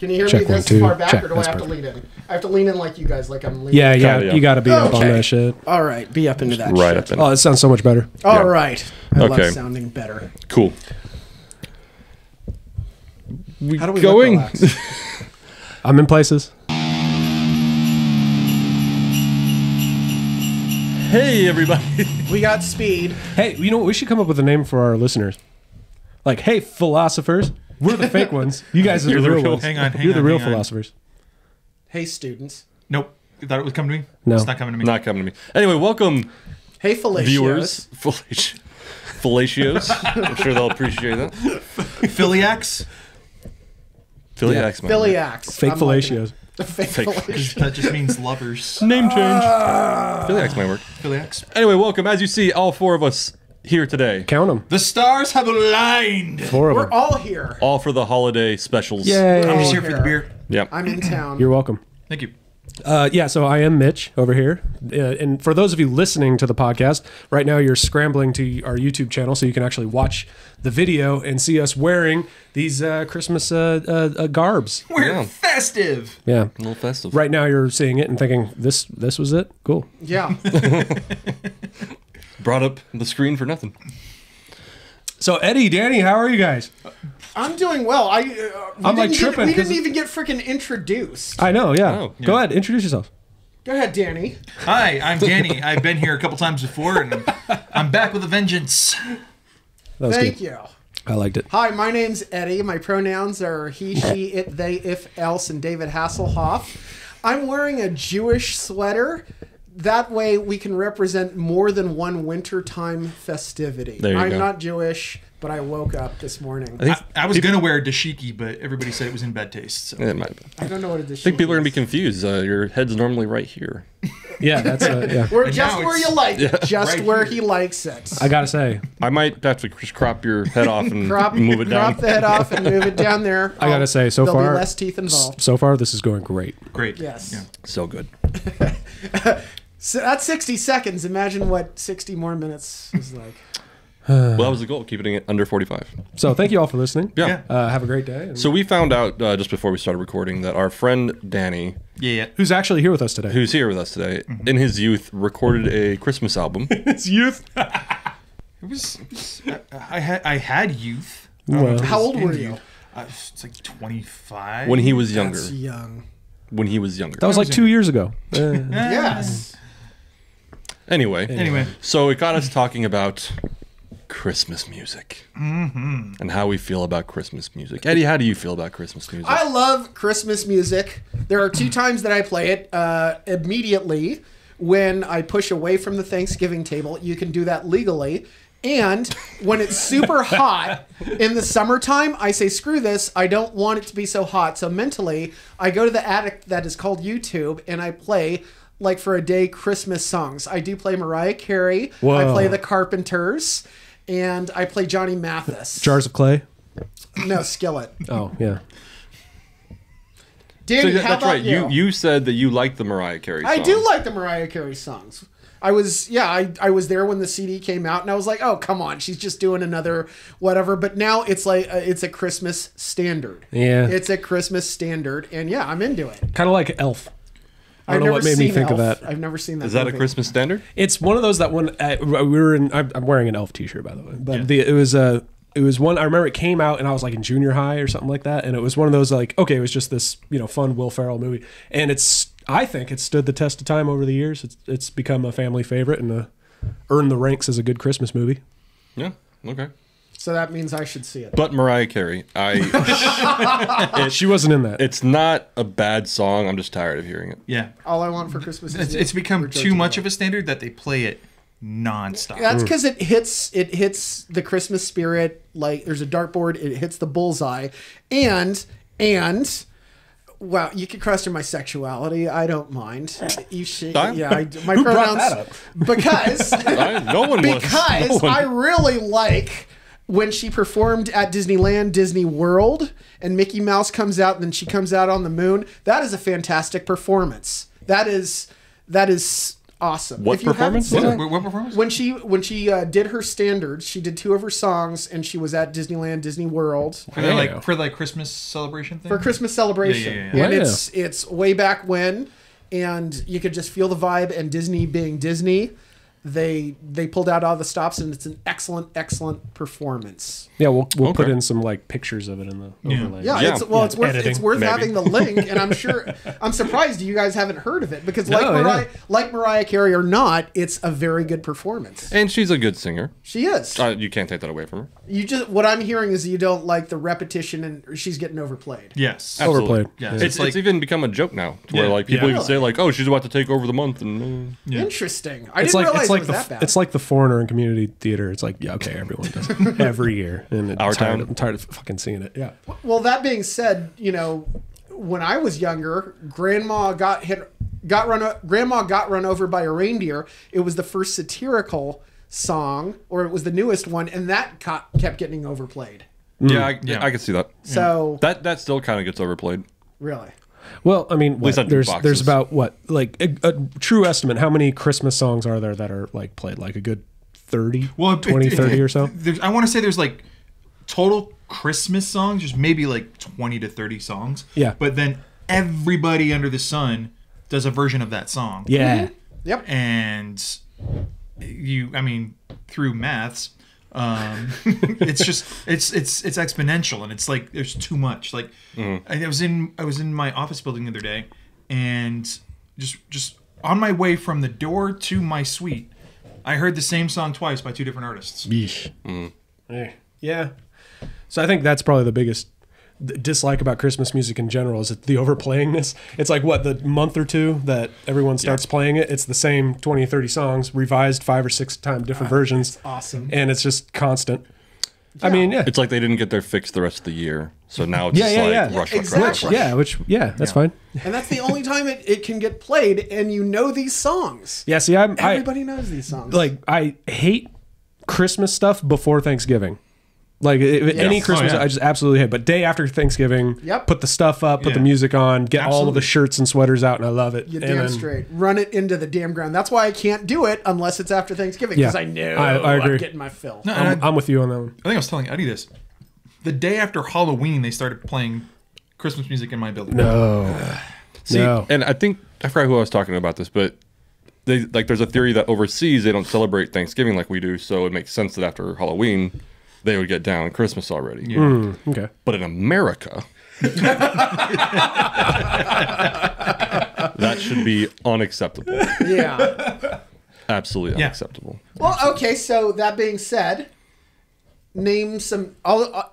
Can you hear Check me this 1, 2. far back, Check. or do I That's have to perfect. lean in? I have to lean in like you guys, like I'm leaning. Yeah, Kinda, you got to be up on Okay. that shit. All right, be up into that Right shit. up in Oh, it sounds so much better. All right. I Okay. love sounding better. Cool. How do we going? look relaxed? I'm in places. Hey, everybody. We got speed. Hey, you know what? We should come up with a name for our listeners. Like, hey, philosophers. We're the fake ones. You guys are You're the the real real- ones. Hang on, hang You're the on, real hang on. philosophers. Hey, students. Nope. You thought it was coming to me? No. It's not coming to me. Not coming to me. Anyway, welcome, Hey, Felicios. viewers. Felicios. I'm sure they'll appreciate that. Philiacs? Philiacs, man. Philiacs. Fake I'm liking fellatio's. it. Fake Fake fellatio. That just means lovers. Name change. Philiacs might work. Philiacs. Anyway, welcome. As you see, all four of us here today. Count them. The stars have aligned. 4 of We're them. all here. All for the holiday specials. Yay. I'm just Oh, here for the beer. Yep. I'm in town. You're welcome. Thank you. Yeah, so I am Mitch over here. And for those of you listening to the podcast, right now you're scrambling to our YouTube channel so you can actually watch the video and see us wearing these Christmas garbs. We're Yeah. festive. Yeah. A little festive. Right now you're seeing it and thinking, this was it? Cool. Yeah. Brought up the screen for nothing. So Eddie, Danny, how are you guys? I'm doing well. I'm like tripping We 'cause didn't even get freaking introduced. I know, yeah. Oh, Go ahead, introduce yourself. Go ahead, Danny. Hi, I'm Danny. I've been here a couple times before, and I'm back with a vengeance. That was Thank good. you. I liked it. Hi, my name's Eddie. My pronouns are he, she, it, they, if, else, and David Hasselhoff. I'm wearing a Jewish sweater. That way we can represent more than one wintertime festivity. There you I'm go. not Jewish, but I woke up this morning. I was going to wear a dashiki, but everybody said it was in bad taste. So. It might be. I don't know what it is. I think people are going to be confused. Your head's normally right here. Yeah, that's yeah. We're And just now where it's- you like it. Just right where here. he likes it. I gotta say, I might have to just crop your head off and Crop, move it down. crop the head off and move it down there. I gotta say, so there'll far, be less teeth involved. so far this is going great. Great. Yes. Yeah. So good. So that's 60 seconds. Imagine what 60 more minutes is like. Well, that was the goal, keeping it under 45. So thank you all for listening. Yeah. Have a great day. And So we found out just before we started recording that our friend Danny, Yeah. who's actually here with us today? who's here with us today, in his youth recorded a Christmas album. It's youth. It was I had youth. Well, How old were In you? youth. It's like 25. when he was younger. That's young. When he was younger. that was like 2 years ago. Yes. Anyway, so it got us talking about Christmas music and how we feel about Christmas music. Eddie, how do you feel about Christmas music? I love Christmas music. There are 2 times that I play it. Immediately when I push away from the Thanksgiving table. You can do that legally. And when it's super hot in the summertime, I say, screw this. I don't want it to be so hot. So mentally, I go to the attic that is called YouTube and I play, like for a day, Christmas songs. I do play Mariah Carey. Whoa. I play the Carpenters. And I play Johnny Mathis. Jars of clay. No, Skillet. Oh yeah. Danny, so how that's about right. You said that you liked the Mariah Carey song. I do like the Mariah Carey songs. I was there when the CD came out, and I was like, oh, come on, she's just doing another whatever. But now it's like it's a Christmas standard. Yeah. It's a Christmas standard, and yeah, I'm into it. Kind of like Elf. I don't know I've what never made me seen think of Elf. that. I've never seen that. Is that a movie. Christmas standard? It's one of those that when we were in. I'm wearing an Elf T-shirt by the way, but it was one. I remember it came out and I was like in junior high or something like that, and it was one of those like, okay, it was just this fun Will Ferrell movie, and I think it stood the test of time over the years. It's become a family favorite and earned the ranks as a good Christmas movie. Yeah. Okay. So that means I should see it. But Mariah Carey, She wasn't in that. it's not a bad song. I'm just tired of hearing it. Yeah. All I want for Christmas is It's become too much of a standard that they play it nonstop. That's because it hits the Christmas spirit. Like there's a dartboard, it hits the bullseye, and well, you can question my sexuality. I don't mind. You should, Huh? yeah. My Who brought pronouns that up? because No one was. because No one. I really like when she performed at Disneyland, Disney World, and Mickey Mouse comes out, and then she comes out on the moon. That is a fantastic performance. That is awesome. What If you haven't performance? seen Was it- What performance? When she did her standards, she did 2 of her songs, and she was at Disneyland, Disney World For the Christmas celebration thing? for Christmas celebration. Yeah. And Wow. it's way back when, and you could just feel the vibe. And Disney being Disney, they pulled out all the stops, and it's an excellent performance. Yeah, we'll put Okay. in some like pictures of it in the overlay. Yeah, Yeah. it's worth Editing, worth maybe. having the link, and I'm surprised you guys haven't heard of it because No, like Mariah Carey or not, it's a very good performance. And she's a good singer. She is. You can't take that away from her. You just what I'm hearing is you don't like the repetition and she's getting overplayed. Yes. Absolutely. Overplayed. Yeah. It's like- even become a joke now, to where Yeah. like people Yeah. even say like, "Oh, she's about to take over the month," and Interesting. I It's didn't like realize it's it like was the that bad. it's like the Foreigner in community theater. It's like, yeah, okay, everyone does it every year, and Our tired, town. I'm tired of fucking seeing it. Yeah, Well, that being said, when I was younger, Grandma got run over by a reindeer. It was the first satirical song, or it was the newest one, and that kept getting overplayed. yeah, I can see that. So That still kind of gets overplayed. really, well, I mean, least what, on there's jukeboxes. about what like a true estimate. How many Christmas songs are there that are like played? Like a good 30, 30 or so. I want to say there's like total Christmas songs, just maybe like 20 to 30 songs. Yeah. But then everybody under the sun does a version of that song. Yeah, yep. And through maths, it's just it's exponential, and it's like there's too much. Like I was in my office building the other day, and just on my way from the door to my suite, I heard the same song twice by 2 different artists. yeesh. Yeah. So I think that's probably the biggest dislike about Christmas music in general is the overplayingness. It's like the month or two that everyone starts playing it. It's the same 20 or 30 songs revised 5 or 6 times different versions. Awesome. And it's just constant. I mean, yeah. It's like they didn't get their fix the rest of the year, so now it's Yeah, just yeah, like yeah. rush. Exactly. That's fine. And that's the only time it can get played, and these songs. Yeah, see, Everybody knows these songs. I hate Christmas stuff before Thanksgiving. Like any Christmas, yeah. I just absolutely hate. But day after Thanksgiving, Yep. put the stuff up, put the Yeah. music on, get all of Absolutely. the shirts and sweaters out, and I love it. You And damn then- straight. Run it into the damn ground. That's why I can't do it unless it's after Thanksgiving, Yeah. because I know I agree. I'm getting my fill. No, and I'm with you on that one. I think I was telling Eddie this. The day after Halloween, they started playing Christmas music in my building. No. See, No. and I forgot who I was talking about this, but there's a theory that overseas they don't celebrate Thanksgiving like we do, so it makes sense that after Halloween they would get down on Christmas already. Yeah. Okay. But in America, that should be unacceptable. Yeah. Absolutely Yeah. unacceptable. Well, okay, so that being said, name some,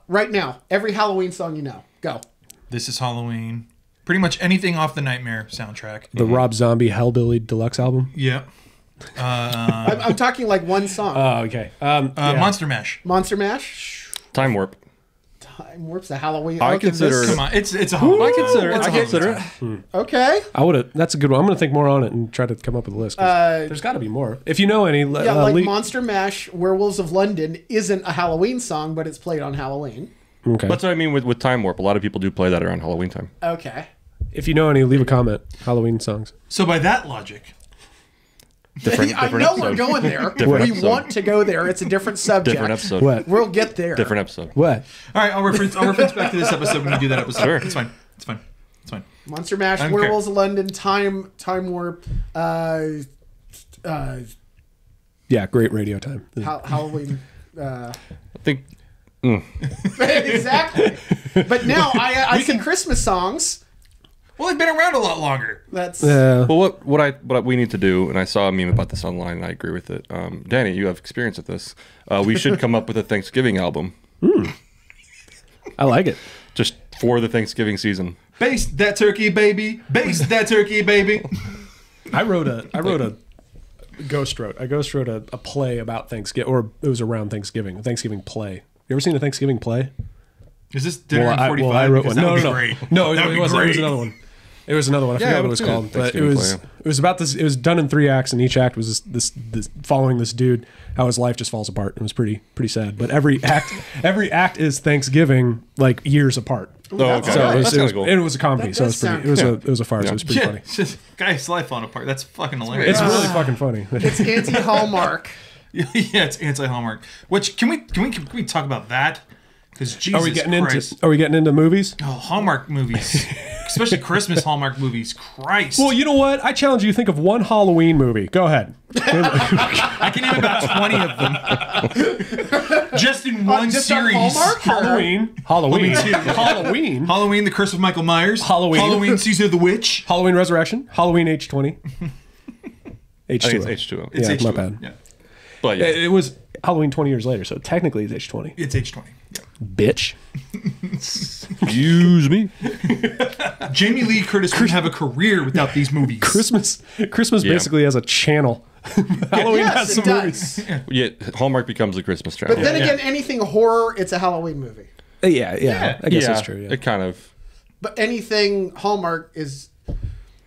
right now, every Halloween song you know. Go. This is Halloween. Pretty much anything off the Nightmare soundtrack. The Rob Zombie Hellbilly Deluxe album. Yeah. I'm talking like one song. Oh, okay. Yeah. Monster Mash. Monster Mash. Time Warp. Time Warp's the Halloween. I okay, consider this- Come on, it's a Halloween. I consider It's a I consider Halloween it. Okay. I would have. That's a good one. I'm going to think more on it and try to come up with a list. 'Cause there's got to be more. If you know any, Yeah, like Monster Mash, Werewolves of London isn't a Halloween song, but it's played on Halloween. Okay. That's what I mean with Time Warp. A lot of people do play that around Halloween time. Okay. If you know any, leave a comment. Halloween songs. So by that logic, Different I know episode. we're going there. Different we episode. want to go there. It's a different subject. Different episode. What? We'll get there. Different episode. What? all right, I'll reference back to this episode when you do that episode. Sure. It's fine. It's fine. It's fine. Monster Mash, Okay. Werewolves of London, Time Warp, Yeah, great radio time. Halloween. I think Exactly. But now I see Christmas songs. Well, they've been around a lot longer. That's well, what we need to do, and I saw a meme about this online, and I agree with it. Danny, you have experience with this. We should come up with a Thanksgiving album I like it. just for the Thanksgiving season. Baste that turkey, baby. Baste that turkey, baby. I wrote a ghost wrote a play about Thanksgiving, or it was around Thanksgiving, a Thanksgiving play. You ever seen a Thanksgiving play? Is this Dinner in 45? I wrote Because one. that would No. be great. No, That would it be wasn't. It was great. another one. It was another one. I Yeah, forgot I what it was haven't called, seen it. but it Thanksgiving was about this. It was done in 3 acts, and each act was this following this dude, how his life just falls apart. It was pretty sad. But every act is Thanksgiving, like years apart. Oh, okay. So That's kinda cool. it was a comedy. That So it does was pretty. sound- It was a farce. Yeah. It was pretty Yeah, funny. it's just guy's life falling apart. That's fucking hilarious. It's really fucking funny. It's anti-Hallmark. Yeah, it's anti-Hallmark. Which can we talk about that? Because Jesus Are we getting Christ. into? Are we getting into movies? Oh, Hallmark movies, especially Christmas Hallmark movies. Christ. Well, you know what? I challenge you to think of one Halloween movie. Go ahead. I can name about 20 of them. Just in one just on series. Hallmark? Halloween. Halloween. Halloween, The Curse of Michael Myers. Halloween. Season of the Witch. Halloween Resurrection. Halloween H20. I think H2O. it's H2O. It's Yeah, H2O. my bad. Yeah. But yeah. It was Halloween 20 years later, so technically it's H20. It's H20. Yeah. Bitch. Excuse me. Jamie Lee Curtis couldn't have a career without these movies. Christmas Yeah. basically has a channel. Halloween has Yes, some it movies. does. Yeah, Hallmark becomes a Christmas channel. But then again, anything horror, it's a Halloween movie. Yeah. I guess yeah, that's true. Yeah. It kind of. But anything Hallmark is,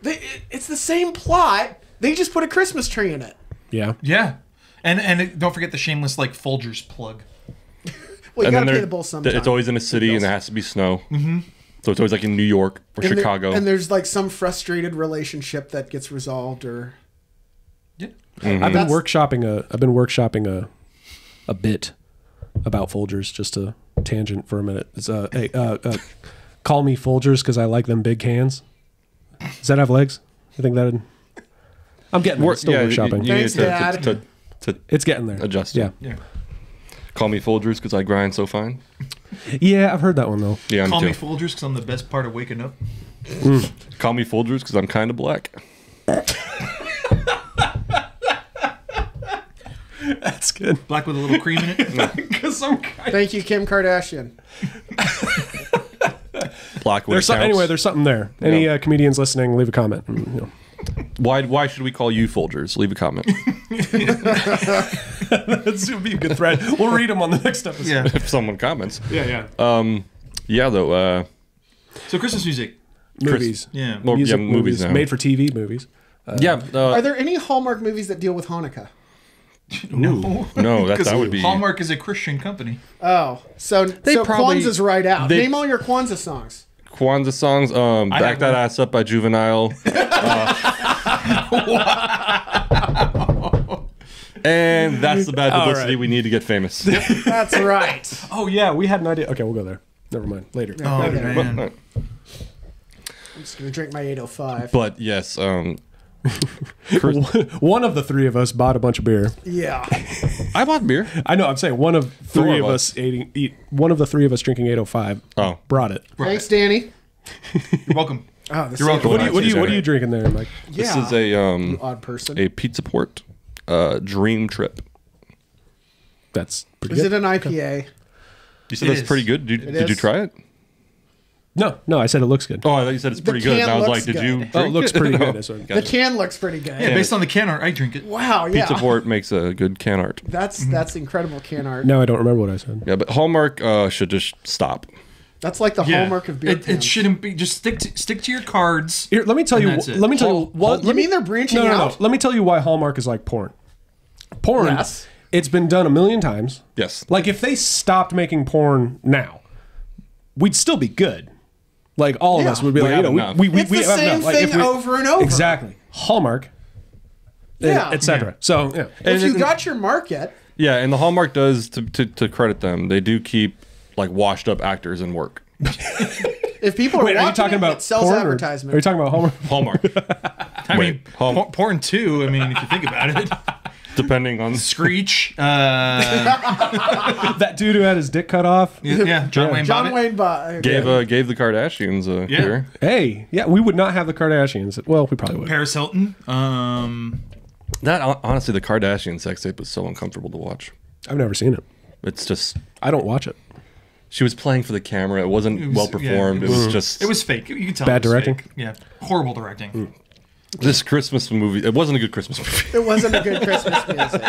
it's the same plot. They just put a Christmas tree in it. Yeah. Yeah. And don't forget the shameless Folgers plug. Well, you And gotta then pay the bill sometime. it's always in a city and there has to be snow. Mm-hmm. So it's always like in New York or And there- Chicago. and there's like some frustrated relationship that gets resolved, or Yeah. I've been workshopping a bit about Folgers, just a tangent for a minute. It's call me Folgers because I like them big cans. Does that have legs? I think that. I'm getting there. It's still workshopping. You need Thanks, Dad. to It's getting there. adjust. Yeah. Yeah. Call me Folgers because I grind so fine. Yeah, I've heard that one though. Yeah, Call me me too. Folgers because I'm the best part of waking up. Call me Folgers because I'm kind of black. That's good. Black with a little cream in it. Because I'm thank you, Kim Kardashian. Black with anyway, there's something there. Any comedians listening, leave a comment. Why should we call you Folgers? Leave a comment. This would be a good thread. We'll read them on the next episode. Yeah. If someone comments. Yeah. Yeah, though. So Christmas music. Movies. Yeah. More, Music yeah, movies now. made for TV movies. Yeah. Are there any Hallmark movies that deal with Hanukkah? No. No, that 'Cause would be. Hallmark is a Christian company. Oh, so probably- Kwanzaa's right out. they- Name all your Kwanzaa songs. Kwanzaa songs. Back have That one. Ass Up by Juvenile. And that's the bad publicity right. we need to get famous. That's right. Oh yeah, we had an idea. Okay, we'll go there. Never mind. Later. Oh, Okay. man. I'm just gonna drink my 805. But yes, One of the three of us bought a bunch of beer. Yeah. I bought beer. I know. I'm saying one of three of of us. us one of the three of us drinking 805. Oh. Brought it. Thanks, Danny. You're welcome. Oh, this You're welcome. What are you drinking there, Mike? This Yeah. is a odd person. a Pizza Port Dream Trip. That's pretty Is good. it an IPA? You said It that's is. pretty good. Did you is. try it? No, I said it looks good. Oh, I thought you said it's pretty good. can And I was like, looks did good. you? Oh, Drink Oh, it looks pretty good. No. That's what- The can looks pretty good. Yeah, based on the can art, I drink it. Wow. Yeah. Pizza Port makes a good can art. That's incredible can art. Now I don't remember what I said. Yeah, but Hallmark should just stop. That's like the hallmark of beer. It cans. shouldn't be. Just stick to your cards. Here, let me tell And you. that's it. Let me tell you what. You mean they're branching No. out? Let me tell you why Hallmark is like porn. Porn. Yes. It's been done a million times. Yes. Like if they stopped making porn now, we'd still be good. Like all of Yeah. us would be We like, have you know, enough. we It's the have same enough. Like, thing if we- over and over. Exactly. Hallmark. Yeah. Etc. So yeah. If you got your market, Yeah, and the Hallmark does to credit them. They do keep like washed up actors in work. if people are Wait, are you watching talking it, about it sells porn? advertisement. Are you talking about Hallmark? Hallmark, I Wait, mean, Hall- porn too. I mean, if you think about it, depending on. Screech. That dude who had his dick cut off. Yeah, John Wayne John Bobbitt. Wayne Bobbitt. Gave the Kardashians a Yeah. beer. Hey, yeah, we would not have the Kardashians. Well, we probably would. Paris Hilton. That honestly, the Kardashian sex tape was so uncomfortable to watch. I've never seen it. It's just I don't watch it. she was playing for the camera. It wasn't It was- well performed. yeah, it was just. It was fake. You could tell. Bad it was directing? fake. Yeah, horrible directing. This Christmas movie, it wasn't a good Christmas movie. It wasn't a good Christmas music.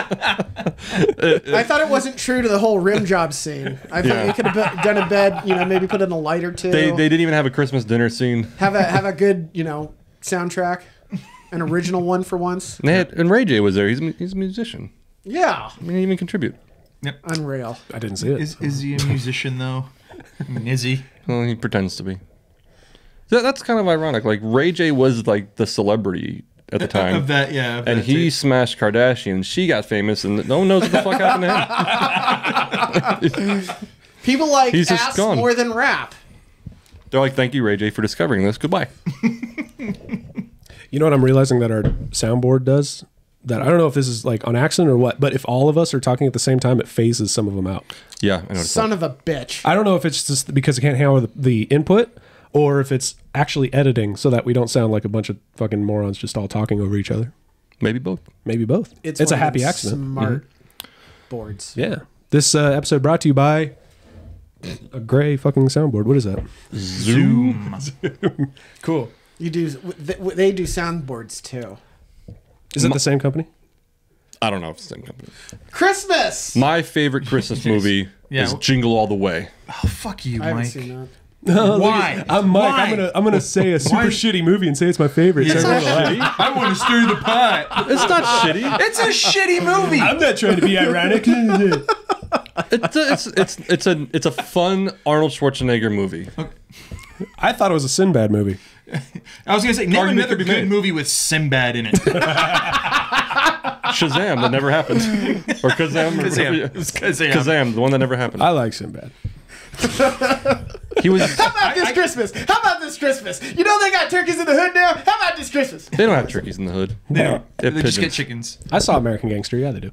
I thought it wasn't true to the whole rim job scene. I thought you could have done a bed, maybe put in a light or two. They didn't even have a Christmas dinner scene. Have a good, soundtrack, an original one for once. And Ray J was there. He's a musician. Yeah. I mean, he even contribute. Yep. Unreal. I didn't see it. Is he a musician though? I mean, is he? Well, he pretends to be. That's kind of ironic. Like Ray J was like the celebrity at the time Of that, yeah. of and that he too. smashed Kardashian. She got famous, and no one knows what the fuck happened to him. People like He's just ass gone. more than rap. They're like, "Thank you, Ray J, for discovering this. Goodbye." You know what I'm realizing that our soundboard does? That I don't know if this is like on accident or what, but if all of us are talking at the same time, it phases some of them out. Yeah, I noticed. Son of a bitch. I don't know if it's just because I can't handle the input or if it's actually editing so that we don't sound like a bunch of fucking morons just all talking over each other. Maybe both. Maybe both. It's a one of happy them accident. Smart boards. Yeah. This episode brought to you by a gray fucking soundboard. What is that? Zoom. Cool. You do. They do soundboards too. Is it the same company? I don't know if it's the same company. Christmas. My favorite Christmas movie Yeah. is Jingle All the Way. Oh, fuck you, I haven't Mike. seen that. Why? I'm Mike. Why? I'm gonna say a super Why? shitty movie and say it's my favorite. It's So not everyone will laugh. shitty. I want to stir the pot. It's not shitty. It's a shitty movie. I'm not trying to be ironic. It's a fun Arnold Schwarzenegger movie. I thought it was a Sinbad movie. I was gonna say, name Argument another could be good made. movie with Sinbad in it. Shazam, that never happened. Or Kazam. Kazam, the one that never happened. I like Sinbad. He was. How about this Christmas? How about this Christmas? You know they got turkeys in the hood now. How about this Christmas? They don't have turkeys in the hood. They don't. They They have just get pigeons. chickens. I saw American Gangster. Yeah, they do.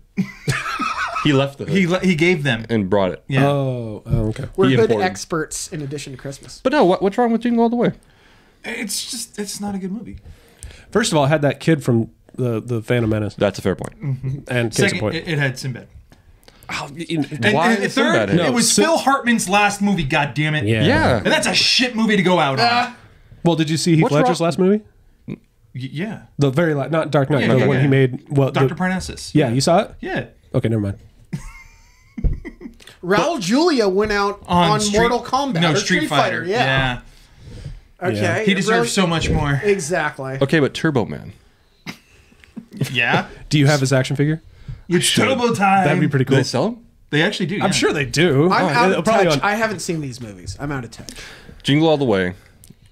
He left the hood He gave them. and brought it. Yeah. Oh, okay. We're He hood imported. experts in addition to Christmas. But no, what's wrong with Jingle All the Way? It's not a good movie. First of all, I had that kid from the Phantom Menace That's a fair point. and case in Second, point. it had Sinbad. Why And is third, Sinbad in it? it was Phil Hartman's last movie. God damn it! Yeah. Yeah. And that's a shit movie to go out on. Well, did you see Heath What's Ledger's wrong- last movie? Yeah. The very last, not Dark Knight, Yeah, the yeah, one yeah. he made. Well, Dr. Parnassus. yeah, you saw it? Yeah. Okay, never mind. Raul Julia went out on Street- Mortal Kombat. No, or Street Fighter. Yeah. Okay. Yeah. He deserves so much more. Exactly. Okay, but Turbo Man. Yeah. Do you have his action figure? It's Turbo time. That'd be pretty Do cool. they sell them? They actually do. I'm sure they do. I'm out of Probably touch. on- I haven't seen these movies. I'm out of touch. Jingle All the Way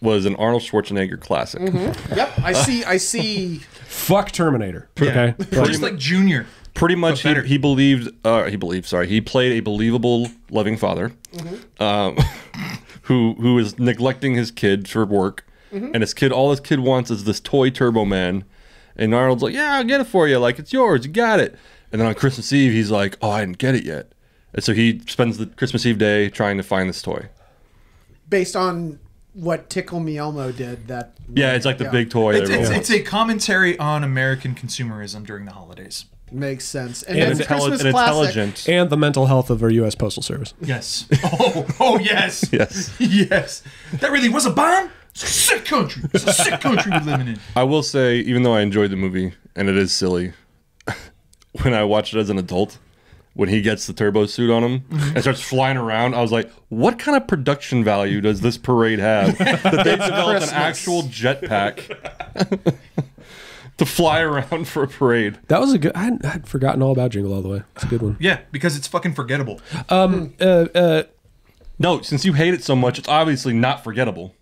was an Arnold Schwarzenegger classic. Yep. I see. Fuck Terminator. Yeah. Okay. Just like Junior. Pretty much, better. he played a believable, loving father, who is neglecting his kid for work, and all his kid wants is this toy Turbo Man, and Arnold's like, yeah, I'll get it for you, like it's yours, you got it, and then on Christmas Eve he's like, oh, I didn't get it yet, and so he spends the Christmas Eve day trying to find this toy. Based on what Tickle Me Elmo did. Yeah, it's like the big toy. that everyone It's a commentary on American consumerism during the holidays. Makes sense. And, And it's a Christmas classic. intelligent. And the mental health of our U.S. Postal Service. Yes. Oh yes. Yes. Yes. That really was a bomb? It's a sick country. It's a sick country we're living in. I will say, even though I enjoyed the movie and it is silly, when I watched it as an adult, when he gets the turbo suit on him and starts flying around, I was like, what kind of production value does this parade have that they developed an actual jetpack to fly around for a parade? That was a good. I'd forgotten all about Jingle All the Way. It's a good one. Yeah, because it's fucking forgettable. No, since you hate it so much, it's obviously not forgettable.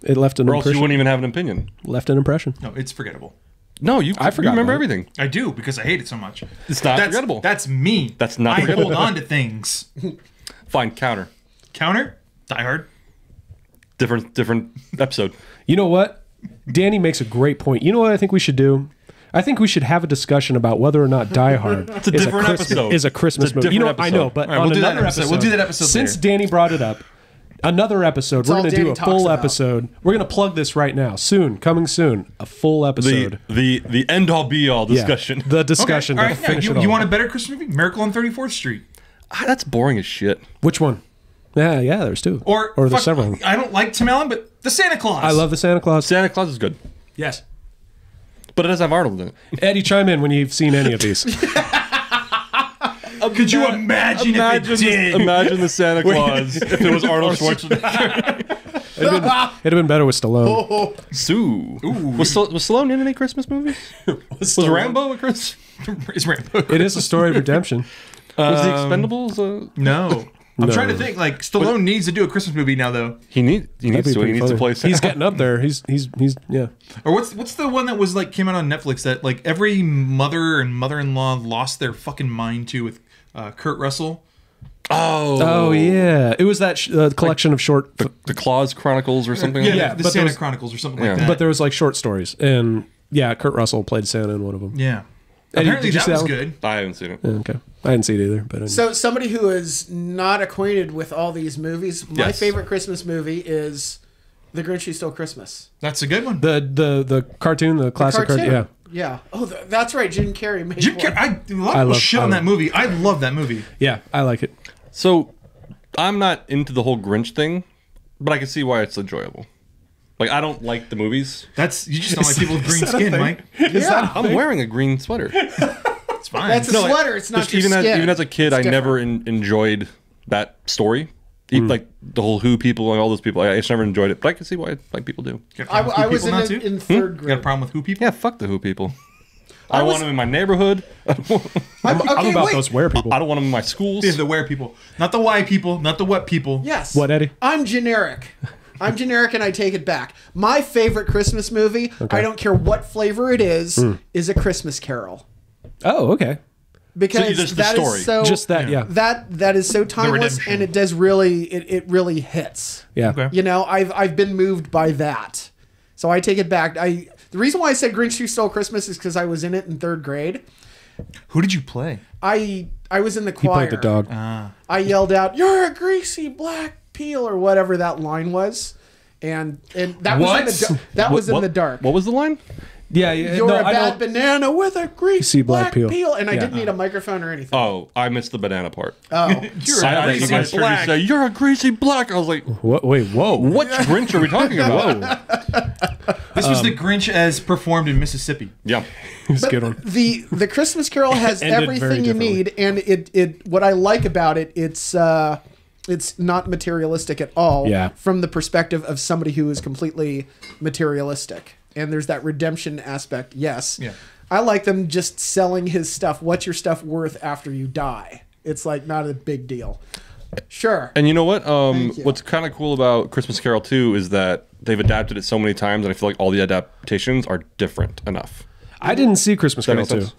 It left an Or else you impression. wouldn't even have an opinion. Left an impression. No, it's forgettable. No, I forgot you remember about it. everything. I do because I hate it so much. It's not forgettable. That's me. That's not I forgettable. hold on to things. Fine, counter. Counter? Die Hard? Different episode. You know what? Danny makes a great point. You know what I think we should do? I think we should have a discussion about whether or not Die Hard a different episode. is a Christmas It's a movie. You know, different I know, episode. but All right, on we'll do that another episode. episode, We'll do that episode since later. Danny brought it up, another episode. We're all going to do Danny a talks full about. episode. We're going to plug this right now. Soon, coming soon, a full episode. The end all be all Yeah, discussion. the discussion. Okay. to All right, yeah, finish it all. you want a better Christmas movie? Miracle on 34th Street. That's boring as shit. Which one? Yeah, there's two. Or there's fuck, several. I don't like Tim Allen, but The Santa Claus. I love the Santa Claus. Santa Claus is good. Yes. But it does have Arnold in it. Eddie, chime in when you've seen any of these. Could you imagine if it did? Imagine the Santa Claus if it was Arnold Schwarzenegger. It'd have been better with Stallone. Sue. Was Stallone in any Christmas movies? Was Rambo a Christmas? Is Rambo? It is a story of redemption. Was the Expendables? No. I'm trying to think. Like Stallone needs to do a Christmas movie now, though. He needs to play Santa. He's getting up there. He's yeah. Or what's the one that was like came out on Netflix that like every mother and mother-in-law lost their fucking mind to with Kurt Russell? Oh yeah, it was that collection of short. The Claus Chronicles or something. Yeah, like the Santa Chronicles or something like that. But there was like short stories, and yeah, Kurt Russell played Santa in one of them. Yeah. Eddie, Apparently did you that see was that good. I haven't seen it. Okay, I didn't see it either. But So somebody who is not acquainted with all these movies, my Yes. favorite Christmas movie is The Grinch Who Stole Christmas. That's a good one. the cartoon, the classic Cartoon. cartoon, Yeah. Oh, that's right. Jim Carrey made Jim one. Carrey, a lot of people shit on that movie. I love that movie. yeah, I like it. So, I'm not into the whole Grinch thing, but I can see why it's enjoyable. Like, I don't like the movies. You just don't like people with green skin, Mike. Yeah. I'm wearing a green sweater. It's fine. That's a sweater. It's not Just your even skin. even as a kid, It's I different. never enjoyed that story. Like the whole Who people and all those people. I just never enjoyed it, but I can see why like people do. I was in third You got a grade. problem with who people? Yeah, fuck the Who people. I want them in my neighborhood. I'm about those where people. I don't want them in my schools. Yeah, the where people, not the why people, not the what people. Yes. What, Eddie? I'm generic. I'm generic and I take it back. My favorite Christmas movie, I don't care what flavor it is A Christmas Carol. Oh, okay. Because just the that story. is so Just that, yeah. that is so timeless redemption. and it does really it really hits. Yeah. Okay. You know, I've been moved by that. So I take it back. The reason why I said Grinch Who Stole Christmas is because I was in it in third grade. Who did you play? I was in the He choir. played the dog. I yelled out, "You're a greasy black peel," or whatever that line was, and that was in the dark. What was the line? Yeah, You're a bad banana with a greasy black peel. peel. And I Yeah. didn't need a microphone or anything. Oh, I missed the banana part. Oh. You're I thought you guys heard you say, "You're a greasy black." I was like, What? Wait, whoa. "What Grinch are we talking about?" This was the Grinch as performed in Mississippi. Yeah. It's a good one. The Christmas Carol has Ended everything very you need, and it what I like about it, it's not materialistic at all. Yeah. From the perspective of somebody who is completely materialistic, and there's that redemption aspect. Yes. Yeah. I like them just selling his stuff. What's your stuff worth after you die? It's like not a big deal. Sure. And you know what? Thank you. What's kind of cool about Christmas Carol 2 is that they've adapted it so many times, and I feel like all the adaptations are different enough. I didn't see Christmas Carol Does that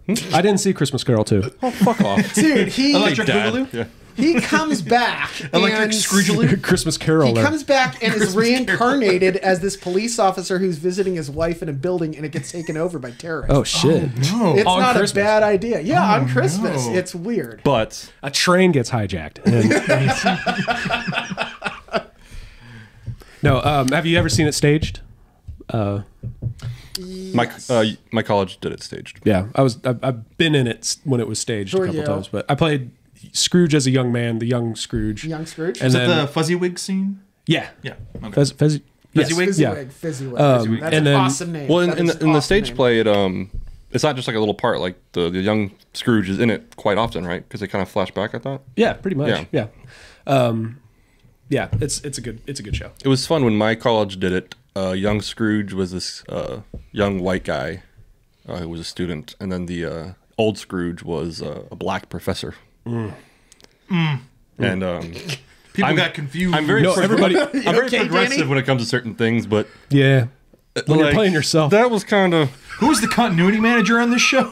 2. make I didn't see Christmas Carol 2. Oh, fuck off. Dude, Electric Dad. Boogaloo? Yeah. he comes back. Electric and Scroogealoo? Christmas Carol. He comes back and is reincarnated as this police officer who's visiting his wife in a building, and it gets taken over by terrorists. Oh, shit. No. It's on not Christmas. a bad idea. Yeah, on Christmas. no. It's weird. But A train gets hijacked. No, have you ever seen it staged? my college did it staged. Yeah, I've been in it when it was staged Sure, a couple yeah. times, but I played Scrooge as a young man, the young Scrooge. Young Scrooge? And Is then that the fuzzy wig scene? yeah, Yeah. Okay. Fezziwig. Yes. Fizzy Yeah. Wig. Fizzy Wig. Um, That's and an then- awesome name. Well, That in is the an awesome stage name. play, it's not just like a little part. Like the young Scrooge is in it quite often, right? Because they kind of flash back. I thought Yeah, pretty much. Yeah. Yeah. Yeah, it's a good show. it was fun when my college did it. Young Scrooge was this young white guy who was a student, and then the old Scrooge was a black professor. And People I'm- got confused. I'm very No, everybody. I'm very okay, progressive Danny? when it comes to certain things, but Yeah. When you're like, playing yourself. that was kind of Who's the continuity manager on this show?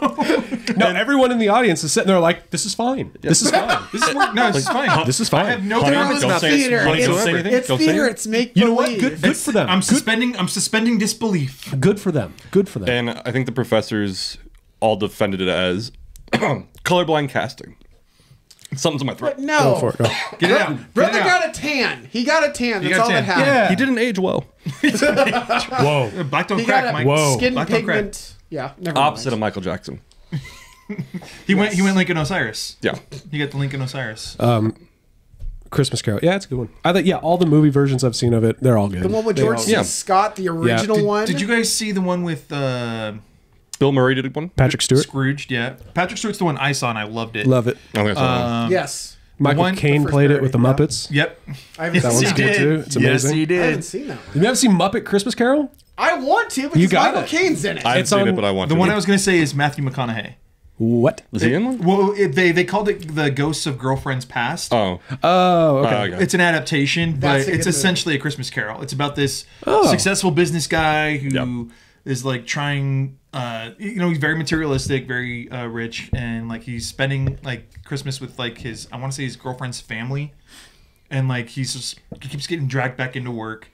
No, everyone in the audience is sitting there like, this is fine. This is fine. This is work. No, this is fine. This is fine. I have no Honey, comments don't about say this. it. Theater. Honey, don't say It's, anything. it's Don't say theater. anything. It's make You know what? believe. Good for them. I'm Good, suspending disbelief. good for them. Good for them. And I think the professors all defended it as colorblind casting. Something's in my throat. But no. Go for it. Go. Get it out. Brother Get it out. got a tan. He got a tan. That's got a all that tan. happened. Yeah. He didn't age well. Whoa. Black don't He crack, got a Mike. Whoa. skin Black don't crack. pigment. Yeah, never Opposite of mind. Michael Jackson. He went Lincoln Osiris. Yeah. He got the Lincoln Osiris. Christmas Carol. Yeah, it's a good one. I think all the movie versions I've seen of it, they're all good. The one with George C. Scott, the original one. Did you guys see the one with Bill Murray did one? Patrick Stewart? Scrooged, yeah. Patrick Stewart's the one I saw and I loved it. Love it. Yes. Michael Caine played it with the Muppets. Yep. I haven't That seen one's it. good too. It's amazing. Yes, he I did. haven't seen that one. Have you ever seen Muppet Christmas Carol? I want to because You got Michael it. Caine's in it. I haven't It's seen on- it, but I want The to. one I was going to say is Matthew McConaughey. What? Was he in one? Well, they called it The Ghosts of Girlfriends Past. Oh. Oh, okay. Okay. It's an adaptation, That's but a it's good essentially a Christmas Carol. It's about this Oh. successful business guy who is like trying, he's very materialistic, very rich, and like he's spending like Christmas with like I want to say his girlfriend's family, and like he keeps getting dragged back into work,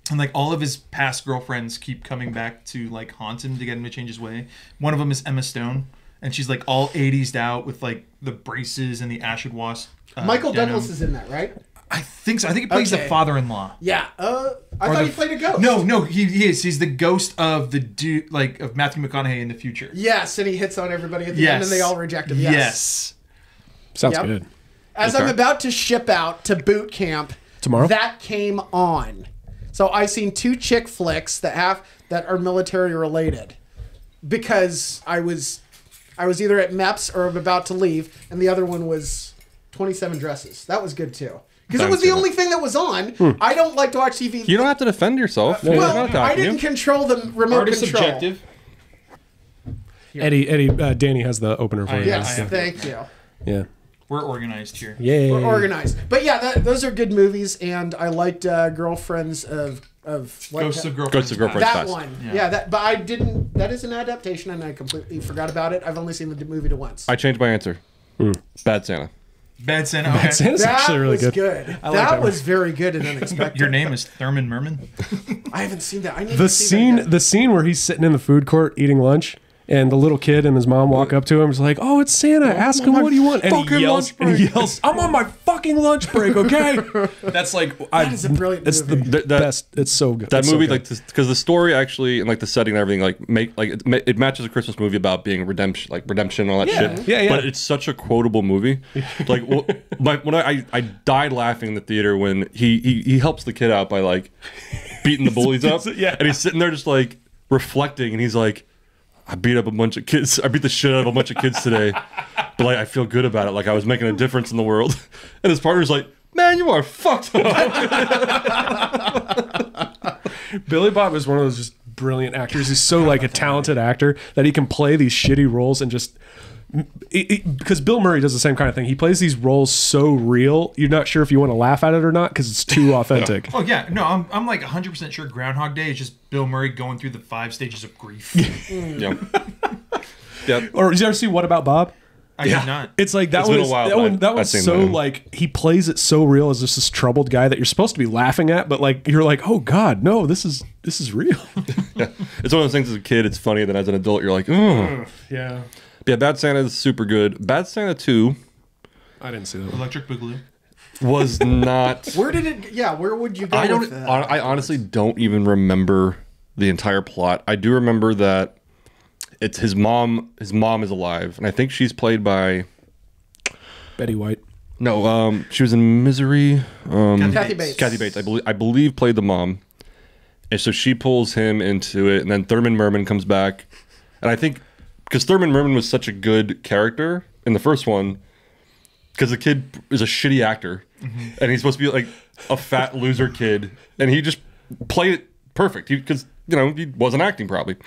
and like all of his past girlfriends keep coming back to like haunt him to get him to change his way. One of them is Emma Stone, and she's like all 80'd out with like the braces and the acid wash. Michael denim. Douglas is in that, right? I think so. I think he plays Okay. the father-in-law. Yeah. I thought he played a ghost. No, he is. He's the ghost of the dude, like of Matthew McConaughey in the future. Yes, and he hits on everybody at the Yes. end, and they all reject him. Yes. Sounds Yep. good. As Okay. I'm about to ship out to boot camp Tomorrow? that came on. So I seen 2 chick flicks that are military related because I was either at MEPS or I'm about to leave, and the other one was 27 Dresses. That was good too. Because it was the only thing that was on. I don't like to watch TV. You don't have to defend yourself. We're well, not attacking I didn't you. control the remote control. Eddie, Danny has the opener for you. Yes, I am. thank you. Yeah. We're organized here. Yay. We're organized. But yeah, those are good movies, and I liked Girlfriends of what? Ghosts of Girlfriends. Ghosts of Girlfriends. That Fast. one. Yeah. Yeah, but I didn't. That is an adaptation, and I completely forgot about it. I've only seen the movie once. I changed my answer. Bad Santa. Bad Santa. Okay. Santa's That actually really was good. good. I like That that was very good and unexpected. Your name is Thurman Merman. I haven't seen that. I need The to see that. the scene where he's sitting in the food court eating lunch, and the little kid and his mom walk up to him, and he's like, "Oh, it's Santa. Ask him my what do you want." And fucking lunch he yells, "I'm on my fucking lunch break, okay?" That's like That is a brilliant It's movie. the That- best. It's so good. That It's so movie, good. like, because the story actually and like the setting and everything, it matches a Christmas movie about being redemption and all that shit. Yeah, yeah. But it's such a quotable movie. Like, when I died laughing in the theater when he helps the kid out by like beating the bullies up. Yeah. And he's sitting there just like reflecting, and he's like, I beat up a bunch of kids. I beat the shit out of a bunch of kids today, but like I feel good about it. Like I was making a difference in the world. And his partner's like, "Man, you are fucked up." Billy Bob is one of those just brilliant actors. He's so like a talented actor that he can play these shitty roles and just because Bill Murray does the same kind of thing. He plays these roles so real, you're not sure if you want to laugh at it or not because it's too authentic. Oh yeah, no, I'm like 100% sure Groundhog Day is just Bill Murray going through the 5 stages of grief. Yeah. Yeah. Or did you ever see What About Bob? I did not. It's like that It's been was a while, that but one. That I've one's seen so that. like he plays it so real as just this troubled guy that you're supposed to be laughing at, but like you're like, oh god, no, this is real. Yeah. It's one of those things as a kid, it's funny, then as an adult, you're like, oh. Yeah, Yeah, Bad Santa is super good. Bad Santa 2 I didn't see that. Electric Boogaloo. was not. Where did it? Yeah, where would you go I with don't. that? I honestly don't even remember the entire plot. I do remember that it's his mom. His mom is alive, and I think she's played by. Betty White. No, she was in Misery. Kathy Bates. Kathy Bates, I believe, played the mom, and so she pulls him into it, and then Thurman Merman comes back, and I think because Thurman Merman was such a good character in the first one, because the kid is a shitty actor, and he's supposed to be like a fat loser kid, and he just played it perfect. Because he wasn't acting probably,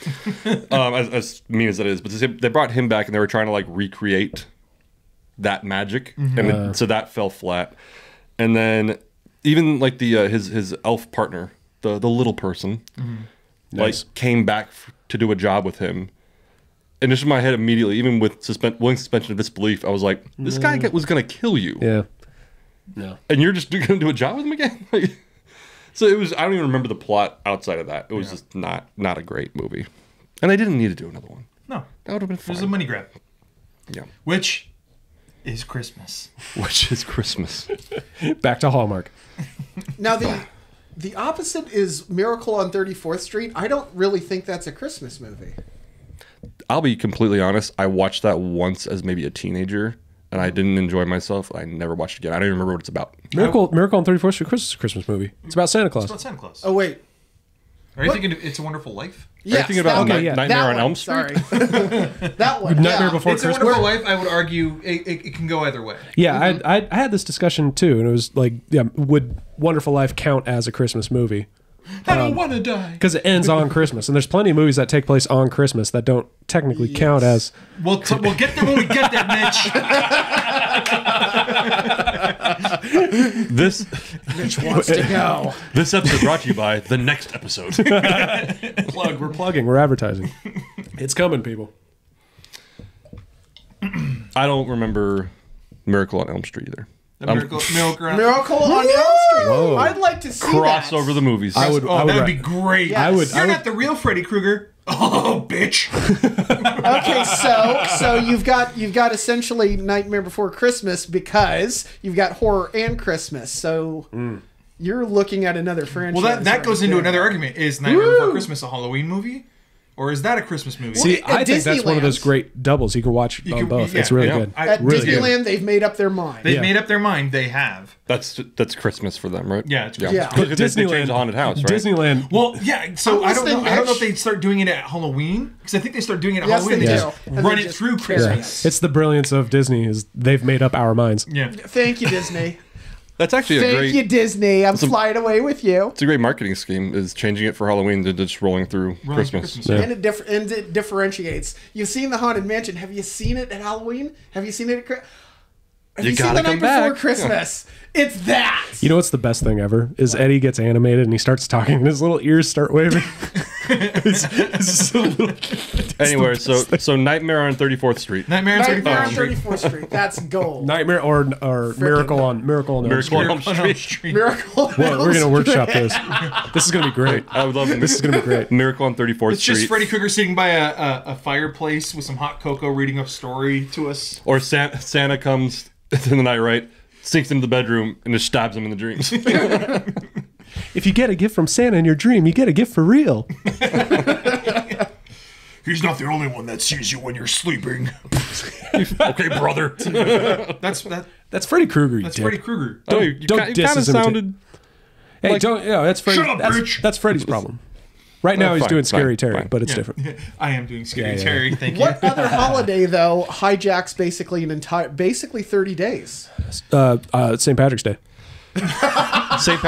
as mean as that is. But they brought him back, and they were trying to like recreate that magic, and so that fell flat. And then even like the his elf partner, the little person, Nice. like came back to do a job with him. And just in my head immediately, even with willing suspension of disbelief, I was like, this guy was going to kill you. Yeah. No. And you're just going to do a job with him again? Like, so it was, I don't even remember the plot outside of that. It was just not a great movie. And they didn't need to do another one. No, That would have been it was a fine. money grab, Yeah. which is Christmas. Which is Christmas. Back to Hallmark. Now the opposite is Miracle on 34th Street. I don't really think that's a Christmas movie. I'll be completely honest. I watched that once as maybe a teenager, and I didn't enjoy myself. I never watched it again. I don't even remember what it's about. Miracle on 34th Street Christmas movie. It's about Santa Claus. It's about Santa Claus. Oh wait. Are you thinking of It's a Wonderful Life? Yes, Are you thinking about that one. Nightmare That on one, Elm Street? Sorry. That one. Nightmare Before It's a Christmas. Wonderful Life, I would argue, it can go either way. Yeah, I had this discussion too, and it was like, would Wonderful Life count as a Christmas movie? I don't want to die. Because it ends on Christmas, and there's plenty of movies that take place on Christmas that don't technically count as. We'll get there when we get there, Mitch. Mitch wants to go. This episode brought to you by the next episode. We're plugging, we're advertising. It's coming, people. I don't remember Miracle on Elm Street either. Miracle on Miracle on Elm Street. Whoa. I'd like to see Cross that. over the movies. I would. that would be great. Yes. You're not the real Freddy Krueger. Oh, bitch. Okay, so you've got essentially Nightmare Before Christmas because you've got horror and Christmas. So you're looking at another franchise. Well, that right goes into there. another argument. Is Nightmare Before Christmas a Halloween movie? Or is that a Christmas movie? See, At I think that's one of those Disneyland. great doubles you can watch on both. It's really good. At Really good. Disneyland, they've made up their mind. They've made up their mind. They have. That's Christmas for them, right? Yeah, it's Yeah. Because they changed the haunted house, right? Disneyland. Well, yeah. So I'm I don't know. listening, I don't know Mitch. if they start doing it at Halloween because I think they start doing it at Yes, Halloween. they They do. just And run they it just through carry Christmas. It's the brilliance of Disney is they've made up our minds. Yeah. Thank you, Disney. That's actually a Thank great. you, Disney. I'm flying away with you. It's a great marketing scheme. Is changing it for Halloween to just rolling through Rolling through Christmas. Christmas. Yeah. And it differentiates. You've seen the Haunted Mansion. Have you seen it at Halloween? Have you seen it at Have You you seen gotta the night come back. before Christmas? It's that. You know what's the best thing ever? Is Eddie gets animated and he starts talking and his little ears start waving. it's so little, Anyway, so Nightmare on 34th Street. Nightmare on Nightmare on 34th Street. 34th Street. That's gold. Nightmare or Miracle on Elm Miracle on Street. Elm Street. Miracle. on Well, Elm we're gonna Street. workshop this. This is gonna be great. I would love it. This is gonna be great. Miracle on 34th It's Street. just Freddy Krueger sitting by a fireplace with some hot cocoa reading a story to us. Or Santa comes in the night, right? Sneaks into the bedroom and just stabs him in the dreams. If you get a gift from Santa in your dream, you get a gift for real. He's not the only one that sees you when you're sleeping. Okay, brother. That's Freddy Krueger. That's Freddy Krueger. Oh, you don't you diss kind of his imitation. sounded. Hey, Like- don't. Yeah, that's Freddy. Shut up, bitch. That's Freddy's problem. Right now, he's fine, doing Scary fine, Terry, fine. but it's Yeah. different. I am doing Scary Yeah. Terry. Thank you. What other holiday though hijacks basically 30 days? St. Patrick's Day, St.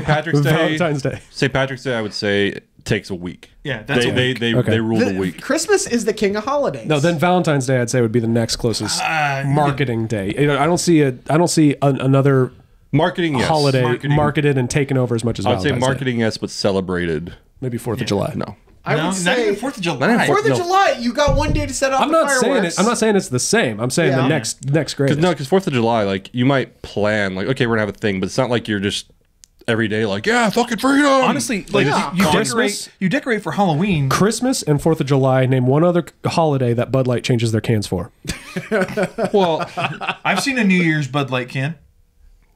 Patrick's Day. Valentine's Day. St. Patrick's Day, I would say, takes a week. Yeah, that's a week. They rule the week. Christmas is the king of holidays. No, then Valentine's Day, I'd say would be the next closest marketing day. You know, I don't see another Marketing, yes. holiday marketed and taken over as much as I would say Valentine's Day. marketing, yes, but celebrated. Maybe 4th of July. No. I No, would not say even 4th of July. Not even 4th of No. July. You got one day to set off I'm the not saying fireworks. it. I'm not saying it's the same. I'm saying Yeah. the next greatest. No, because 4th of July, like, you might plan, like, okay, we're going to have a thing, but it's not like you're just every day like, yeah, fucking freedom. Honestly, like Yeah. you decorate for Halloween. Christmas and 4th of July. Name one other holiday that Bud Light changes their cans for. Well, I've seen a New Year's Bud Light can.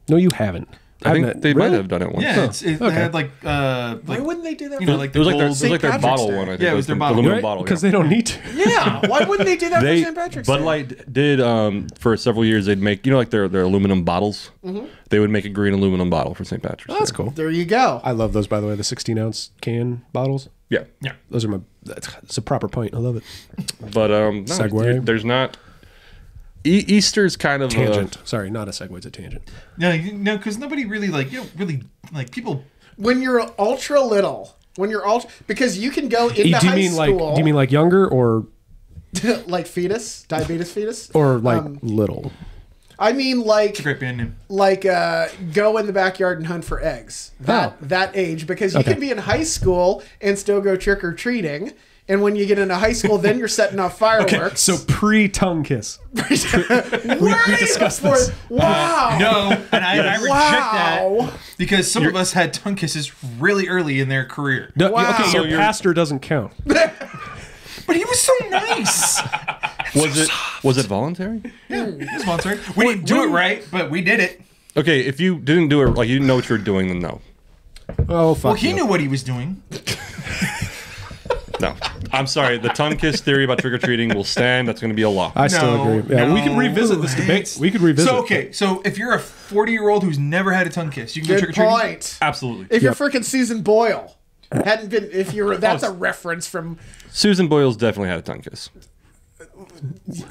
No, you haven't. I think they might really? have done it once. Yeah, it had like Why wouldn't they do that? you know, for- like It was like the their, gold. it was like their St. bottle Patrick's one, I Day. think. Yeah, it was their bottle. aluminum Right? bottle. Because yeah. they don't need to. yeah. Why wouldn't they do that for They St. Patrick's Bud Day? Light did for several years. They'd make like their aluminum bottles. They would make a green aluminum bottle for St. Patrick's. Oh, that's Day. cool. There you go. I love those, by the way. The 16-ounce can bottles. Yeah, Yeah. Those are it's a proper pint. I love it. but no, Segue. there's not. Easter's kind of Tangent. Sorry, not a segue. It's a tangent. No, because nobody really people. When you're ultra little, because you can go into high school. Do you mean like younger or like fetus, diabetes fetus, or like little? I mean like Great band name. go in the backyard and hunt for eggs. That age, because you Okay. can be in high school and still go trick or treating. And when you get into high school, then you're setting off fireworks. So pre-tongue kiss. we discussed this. Wow. No, and I reject Wow. that because some of us had tongue kisses really early in their career. No, Wow. Okay, So your pastor doesn't count. But he was so nice. was it voluntary? Yeah, he was voluntary. We didn't do it right, but we did it. Okay, if you didn't do it, like you didn't know what you were doing, then no. Oh, fuck Well, he you. knew what he was doing. No, I'm sorry. The tongue kiss theory about trick or treating will stand. That's going to be a law. I still agree. Yeah, we could revisit this debate. We could revisit. So okay, so if you're a 40-year-old who's never had a tongue kiss, you can go Good trick or treating. point. Absolutely. If you're freaking Susan Boyle, hadn't been. If you're, that's a reference from. Susan Boyle's definitely had a tongue kiss.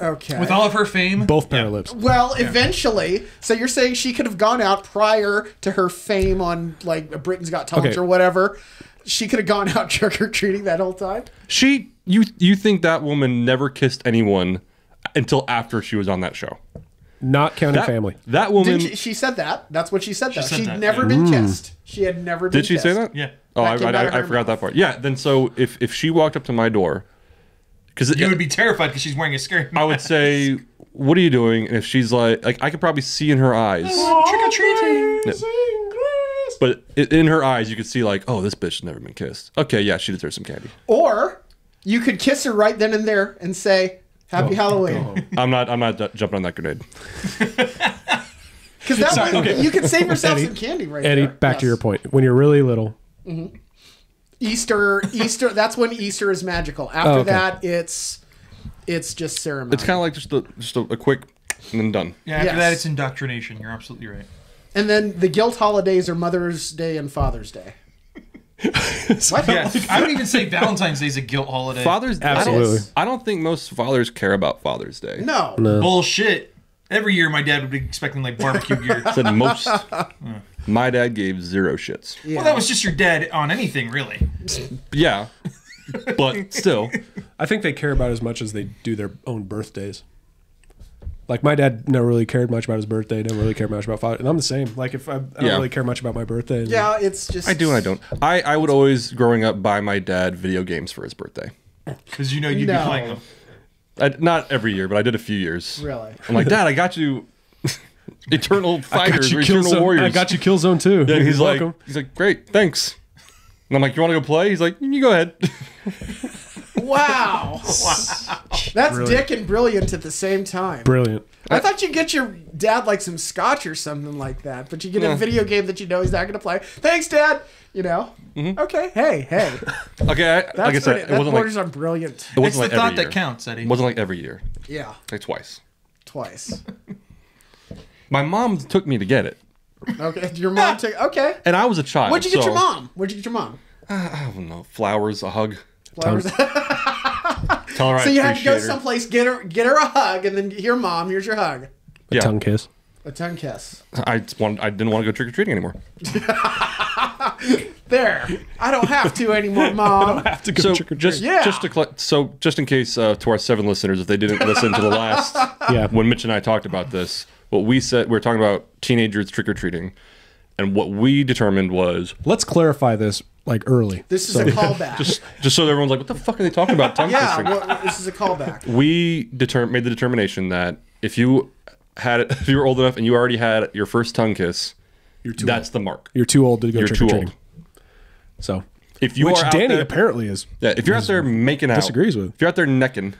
Okay. With all of her fame, both pair of lips. Well, eventually. So you're saying she could have gone out prior to her fame on like Britain's Got Talent Okay. or whatever. She could have gone out trick or treating that whole time. You think that woman never kissed anyone until after she was on that show? Not counting family. That woman. She said that. That's what she said. Though said she'd that, never been kissed. She had never been. Did she kissed. say that? yeah, Oh, That came out of I her forgot that part. Yeah. Then so if she walked up to my door, because you would be terrified because she's wearing a scary mask. I would say, "What are you doing?" And if she's like I could probably see in her eyes. trick or treating. But in her eyes, you could see like, oh, this bitch has never been kissed. Okay, yeah, she deserves some candy. Or you could kiss her right then and there and say, "Happy Halloween." I'm not jumping on that grenade. Because that Sorry, way okay. you could save yourself Eddie, some candy right Eddie, there. back to Yes. your point. When you're really little, Easter. That's when Easter is magical. After okay. that, it's just ceremony. It's kind of like just a quick and then done. Yeah, after Yes. that, it's indoctrination. You're absolutely right. And then the guilt holidays are Mother's Day and Father's Day. What? Yeah, I would even say Valentine's Day is a guilt holiday. Father's Day. Absolutely. I don't think most fathers care about Father's Day. No. Bullshit. Every year, my dad would be expecting like barbecue gear. Said most. My dad gave 0 shits. Yeah. Well, that was just your dad on anything, really. Yeah, but still. I think they care about as much as they do their own birthdays. Like my dad never really cared much about his birthday. Never really cared much about father. And I'm the same. Like if I don't Yeah. really care much about my birthday. Yeah, it's just. I do and I don't. I would always, growing up, buy my dad video games for his birthday. Because you know you'd No. be playing them. Not every year, but I did a few years. Really? I'm like, Dad, I got you Eternal Fighters or Eternal Killzone. Warriors. I got you Killzone too. Yeah, he's like, welcome. great, thanks. And I'm like, you want to go play? He's like, you go ahead. Wow. That's dick and brilliant at the same time. Brilliant. I thought you'd get your dad like some scotch or something like that, but you get a video game that you know he's not going to play. Thanks, Dad. You know? Okay. Hey. Okay, That's like I said, pretty, that borders on brilliant. it It's wasn't the like thought every year. that counts, Eddie. It wasn't like every year, Yeah. like twice. Twice. My mom took me to get it, Okay. Your mom took. Okay. and I was a child. What'd you get so- your mom? Where'd you get your mom? I don't know, flowers, a hug. Flowers. Tell her I So you had to go appreciate her. someplace, get her a hug, and then here, Mom, here's your hug. Yeah. Tongue kiss. A tongue kiss. I didn't want to go trick or treating anymore. There. I don't have to anymore, Mom. Have to go So trick or treat. just Yeah. just in case to our 7 listeners, if they didn't listen to the last Yeah. when Mitch and I talked about this, what we said, we were talking about teenagers trick or treating, and what we determined was Let's clarify this like early. This is a callback. just so everyone's like, what the fuck are they talking about? Tongue yeah, kissing. well, this is a callback. We made the determination that if you were old enough and you already had your first tongue kiss, that's the mark. You're too old to go You're trick too or treating. old. So, If you which are out Danny there, apparently is. yeah, if you're out there making out, disagrees with. If you're out there necking,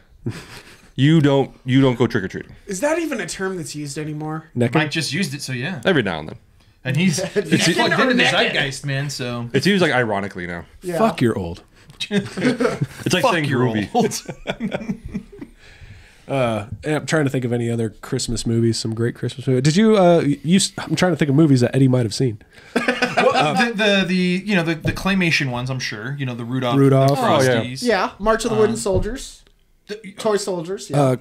you don't go trick or treating Is that even a term that's used anymore? Necking. Mike just used it, so yeah. every now and then. And he's plugged into the naked. zeitgeist, man, so... It's used like ironically now. Yeah. Fuck, you're old. It's like saying you're groovy. I'm trying to think of any other Christmas movies. Some great Christmas movies. Did you? I'm trying to think of movies that Eddie might have seen. Well, the claymation ones, I'm sure. You know, the Rudolph, the Rudolph. Oh, yeah. Frosties. Yeah, March of the Wooden Soldiers. Toy Soldiers. Yeah.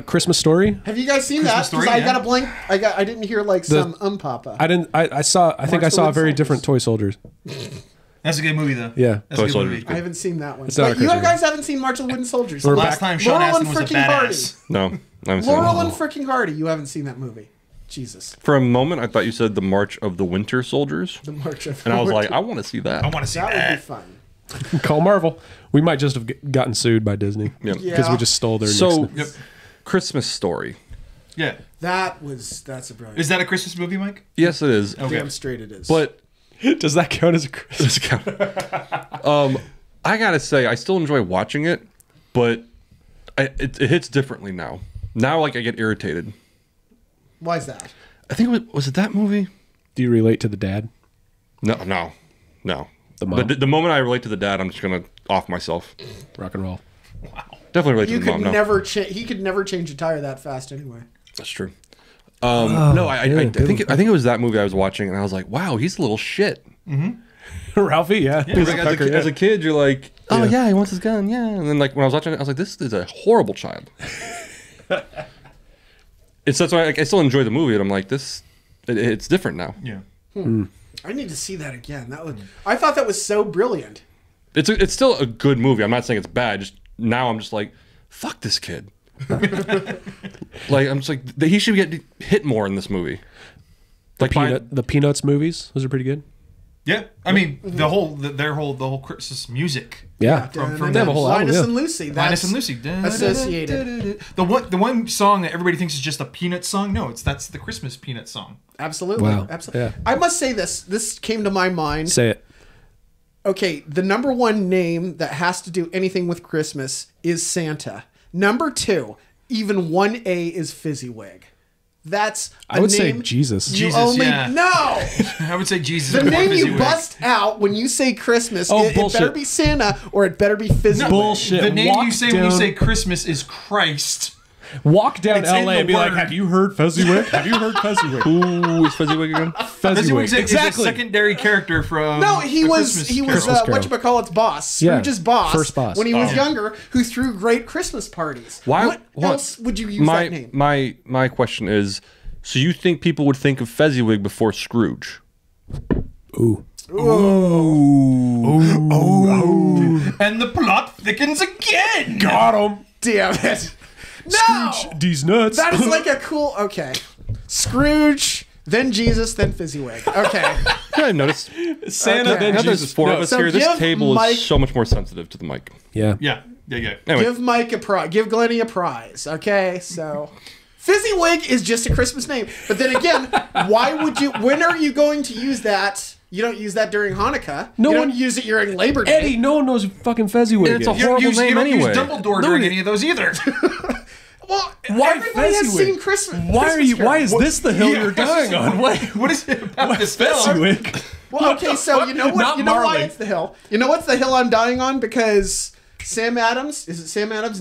Christmas Story. Have you guys seen Christmas that? 'Cause Story, I yeah. got a blank. I didn't hear like some papa. I didn't. I saw. I think I March the saw a Wooden very Soldiers. different Toy Soldiers. That's a good movie, though. Yeah. That's a Toy good Soldiers movie. is good. I haven't seen that one. It's not a But you Christmas guys haven't seen March of the Wooden Soldiers. We're Last back- time Sean Laurel Astin and was a freaking Hardy. badass. No, I haven't seen Laurel it. and freaking Hardy. You haven't seen that movie. Jesus. For a moment, I thought you said the March of the Winter Soldiers, The March of and I was the like, Winter- I want to see that. I want to see that would be that. fun. Call Marvel. We might just have gotten sued by Disney Yeah. because Yeah. we just stole their. So, Nixon. Yep. Christmas Story. Yeah. That's a brilliant. Is that a Christmas movie, Mike? Yes, it is. Okay. Damn straight it is. But Does that count as a Christmas? I gotta say, I still enjoy watching it, but it hits differently now. Now, like, I get irritated. why is that? I think was it that movie? Do you relate to the dad? No. The mom. The moment I relate to the dad, I'm just gonna off myself. Rock and roll. Definitely relate You to the could mom. No, never he could never change a tire that fast anyway. that's true. No, I think good. I think it was that movie I was watching, and I was like, wow, he's a little shit. Ralphie, yeah. Like, as a kid, you're like, oh yeah, he wants his gun, yeah. And then like when I was watching it, I was like, this is a horrible child. That's why I still enjoy the movie, and I'm like, it's different now. Yeah. I need to see that again. I thought that was so brilliant. It's still a good movie. I'm not saying it's bad. Just now, I'm just like, fuck this kid. Like I'm just like he should get hit more in this movie. Like The Peanuts movies, those are pretty good. Yeah. I mean, the whole Christmas music. Yeah, From they have a whole album. Linus Yeah. and Lucy. Linus and That's Lucy. associated. The one song that everybody thinks is just a Peanuts song. No, that's the Christmas Peanuts song. Absolutely. Wow. Absolutely. Yeah. I must say this. This came to my mind. Say it. Okay, the number one name that has to do anything with Christmas is Santa. Number two, even 1A is Fezziwig. That's a I would name say Jesus. You Jesus, only yeah. no. I would say Jesus. The before name you Fezziwig. bust out when you say Christmas, Oh, it bullshit. better be Santa or it better be Fezziwig. Bullshit. The name Walk you say when you down- say Christmas is Christ. Walk down It's in LA the and be like, word. have you heard Fezziwig? Have you heard Fezziwig? who is Fezziwig again? Fezziwig is a Exactly. secondary character from. No, he A was Christmas Carol. whatchamacallit's boss, Yeah, Scrooge's boss, first boss. when he was Oh. younger, who threw great Christmas parties. Why? What else would you use that name? My question is, so you think people would think of Fezziwig before Scrooge? Ooh. And the plot thickens again. Got him. Damn it! No, These nuts. that is like a cool. Okay, Scrooge, then Jesus, then Fezziwig. Okay, Yeah, I've noticed. Santa, Okay. then Now Jesus. there's four of us So here. This give table Mike- is so much more sensitive to the mic. Yeah. Yeah. Anyway, give Mike a prize. Give Glennie a prize. Okay, so. Fezziwig is just a Christmas name. But then again, why would you? When are you going to use that? You don't use that during Hanukkah. No you one- don't use it during Labor Day. Eddie, no one knows who fucking Fezziwig It's a is. whole- Horrible name you don't anyway. use Dumbledore during any of those either. Well, Why everybody has Fezziwig? seen Christmas. Why are you? Christmas Why is Carol. this the hill you're dying on? What is it about this film? Fezziwig. Well, okay, so you know what? Not You know why Marley. it's the hill. You know what's the hill I'm dying on? Because Sam Adams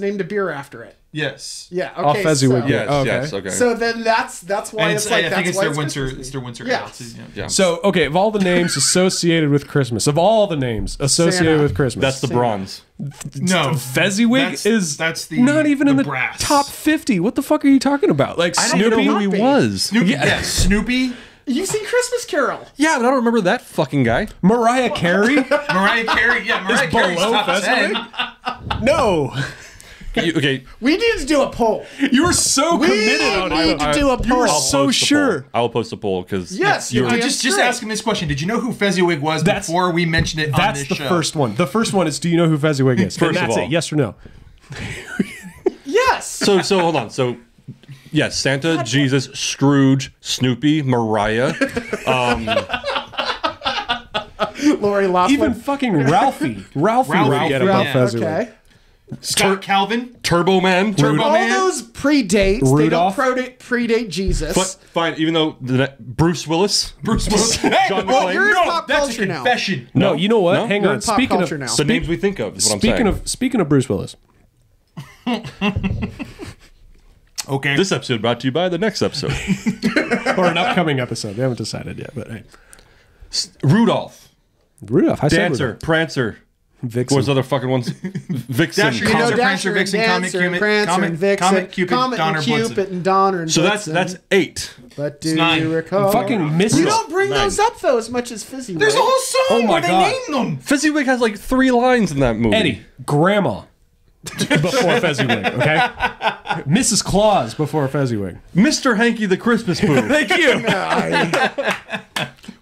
named a beer after it. Yes. Yeah. Okay. Oh, Fezziwig, So, yeah. yes, Okay. yes, okay. So then that's why And it's like I that's think it's why their it's winter. Christmas It's their winter. Yeah. ale, too, yeah. yeah. So, okay, of all the names associated with Christmas, of all the names associated Santa. with Christmas, That's the bronze. No, Fezziwig is that's the not even in the brass. top 50. What the fuck are you talking about? Like I don't even Snoopy? know who he was. Snoopy. Yeah, Snoopy. You've seen Christmas Carol. Yeah, but I don't remember that fucking guy. Mariah Carey? Mariah Carey. Yeah, Mariah Carey's below top Fezziwig? 10. No. Okay, We need to do a poll. You were so We committed on need it. to do a You were poll. so sure. I will post a poll because Yes, you're you Just straight. ask him this question. Did you know who Fezziwig was That's- before we mentioned it on That's this the show? first one. The first one is, do you know who Fezziwig is? First And of that's all. it. Yes or no? Yes. So hold on. So yes, Santa, Jesus, Scrooge, Snoopy, Mariah. Lori Loughlin. Even fucking Ralphie. Ralphie would Ralphie, get Ralph, above Fezziwig. Okay. Scott Calvin. Turbo Man. Turbo All Man. those predates. Rudolph. They don't predate Jesus. But fine, even though Bruce Willis. Bruce Willis. Hey, John well, McClane. you're in no, pop that's a culture now. confession. No, you know what? No? Hang You're on. in pop Speaking culture of now. The names we think of is what I'm speaking saying. speaking of Bruce Willis. Okay. This episode brought to you by the next episode. Or an upcoming episode. We haven't decided yet, but hey. Rudolph. Rudolph. I said Dancer. Rudolph. Prancer. Vixen. What's the other fucking ones? Vixen. Dasher, You know, Dancer, Dasher, Prancer, Vixen, Comet, Dancer, Cupid, Prancer, Comet, and Vixen, Comet, Cupid, Comet, Donner, and Blitzen. Cupid, and Donner, and So Blitzen. that's 8. But do nine. you recall? Fucking Miss. You don't bring 9. those up though as much as Fizzy. There's a whole song Oh my where they God. name them. Fezziwig has like 3 lines in that movie. Eddie. Grandma. Before Fezziwig, okay? Mrs. Claus before Fezziwig. Mr. Hanky the Christmas Pooh. Thank you.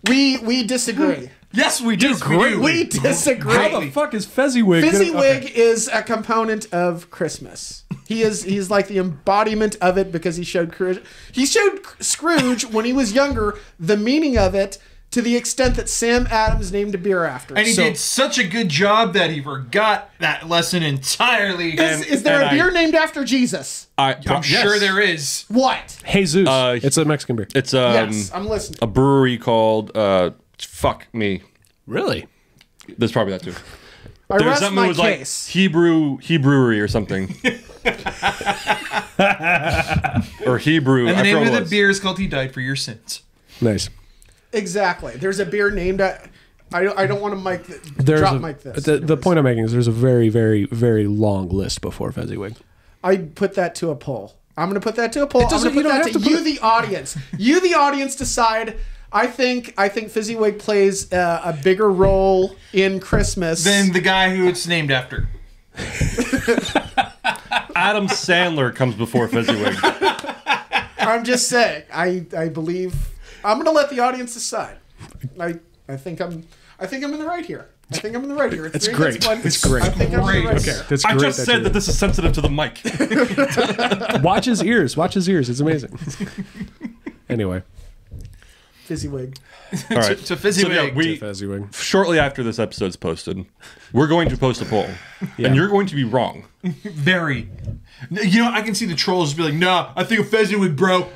We disagree. Yes, we do. great. We disagree. How the fuck is Fezziwig? Fezziwig is a component of Christmas. He's like the embodiment of it because he showed Scrooge when he was younger the meaning of it to the extent that Sam Adams named a beer after. And he So- did such a good job that he forgot that lesson entirely. Is there a beer named after Jesus? I'm sure there is. What? Jesus. It's a Mexican beer. It's Yes, I'm listening. a brewery called fuck me. Really? There's probably that too. I There's rest something my that was case. like Hebrewery or something. Or Hebrew. And the I name forgot of what it the was. beer is called He Died for Your Sins. Nice. Exactly. There's a beer named. I don't want to There's drop a, mic this. the point I'm making is there's a very, very, very long list before Fezziwig. I put that to a poll. I'm going to put that to a poll. I'm doesn't- going to you put don't that to have to you, put the audience. You, the audience, decide. I think Fezziwig plays a bigger role in Christmas Then the guy who it's named after. Adam Sandler comes before Fezziwig. I'm just saying. I believe. I'm going to let the audience decide. I think I'm in the right here. I think I'm in the right here. It's three great. against one. It's great. I think I'm in the right Great. here. That's I great. just said that this is sensitive to the mic. Watch his ears. Watch his ears. It's amazing. Anyway, Fezziwig. All right. To Fezziwig. we Fezziwig. shortly after this episode's posted, we're going to post a poll, and you're going to be wrong. Very. You know, I can see the trolls be like, "Nah, I think of Fezziwig, bro."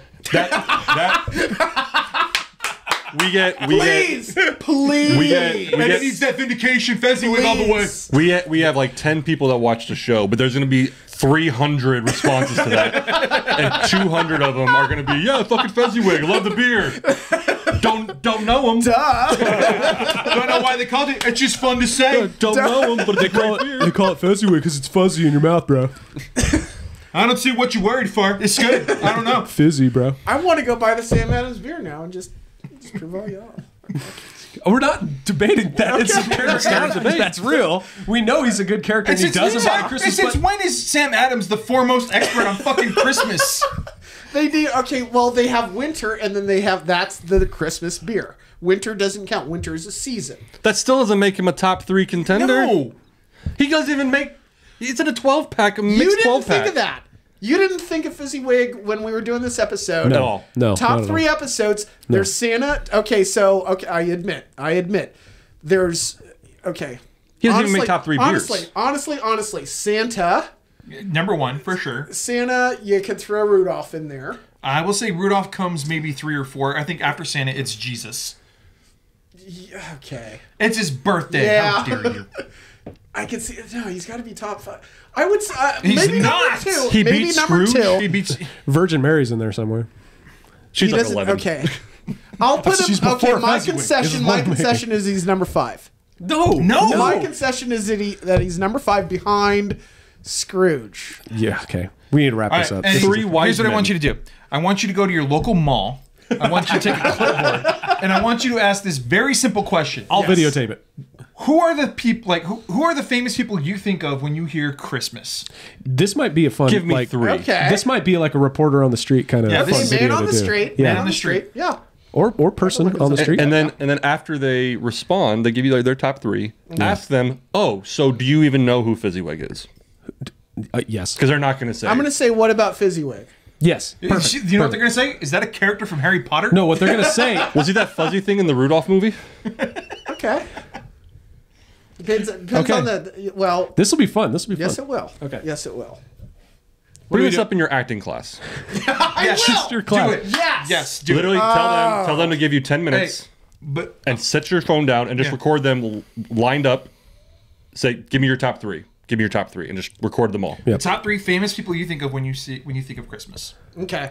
We get Please. And it needs that vindication, Fezziwig all the way. we have like 10 people that watch the show, but there's going to be 300 responses to that, and 200 of them are going to be, yeah, fucking Fezziwig, love the beer. Don't know him. Don't know why they called it. It's just fun to say. Don't know him, but they call it They call it Fezziwig because it's fuzzy in your mouth, bro. I don't see what you're worried for. It's good. I don't know. Fizzy, bro. I want to go buy the Sam Adams beer now and just prove all y'all. We're not debating that. It's a character that's real. We know he's a good character and he doesn't buy Christmas. Since when is Sam Adams the foremost expert on fucking Christmas? They do. Okay, well, they have winter, and then they have that's the Christmas beer. Winter doesn't count. Winter is a season. That still doesn't make him a top 3 contender. No. He doesn't even make. It's in a 12-pack, a You mixed didn't 12-pack. think of that. You didn't think of Fezziwig when we were doing this episode. No. No. Top not at 3 all. episodes. There's Santa. Okay, so I admit. There's okay. He doesn't even make top 3 beers. Honestly, Santa. Number 1 for sure. Santa, you could throw Rudolph in there. I will say Rudolph comes maybe 3 or 4. I think after Santa, it's Jesus. Yeah, okay. It's his birthday. Yeah. How dare you? I can see. No, he's got to be top 5. I would say He's maybe not. number 2. He maybe beats number Scrooge? 2. He beats. Virgin Mary's in there somewhere. She's He like doesn't. 11. Okay. I'll put She's him. Okay, before my Fezziwig. concession. My concession is he's number 5. No. My concession is that he's number 5 behind Scrooge. Yeah, okay. We need to wrap All this right, up. and Three wise here's what I men. want you to do. I want you to go to your local mall. I want you to take a clipboard, and I want you to ask this very simple question. I'll videotape it. Who are the people? Like who are the famous people you think of when you hear Christmas? This might be a fun. Give me like, 3. Okay. This might be like a reporter on the street kind of Yeah, fun this is video Man on to the do. street. Yeah. Man on the street. Yeah. Or person on the street. And then after they respond, they give you like their top 3. Ask them, oh, so do you even know who Fezziwig is? Yes. Because they're not going to say. I'm going to say, what about Fezziwig? Yes. You know what they're gonna say? Is that a character from Harry Potter? No, what they're gonna say. Was he that fuzzy thing in the Rudolph movie? Okay. Depends Okay. on the. Well, This will be fun. This will be fun. yes, it will. Okay. Yes, it will. Bring do we this do? up in your acting class. Yes, will. Your do class. it. Yes. Yes, do Literally it. tell them to give you 10 minutes Hey, but and set your phone down and just Yeah. record them lined up. Say, give me your top 3. Give me your top 3 and just record them all. Yeah. top 3 famous people you think of when you think of Christmas. Okay.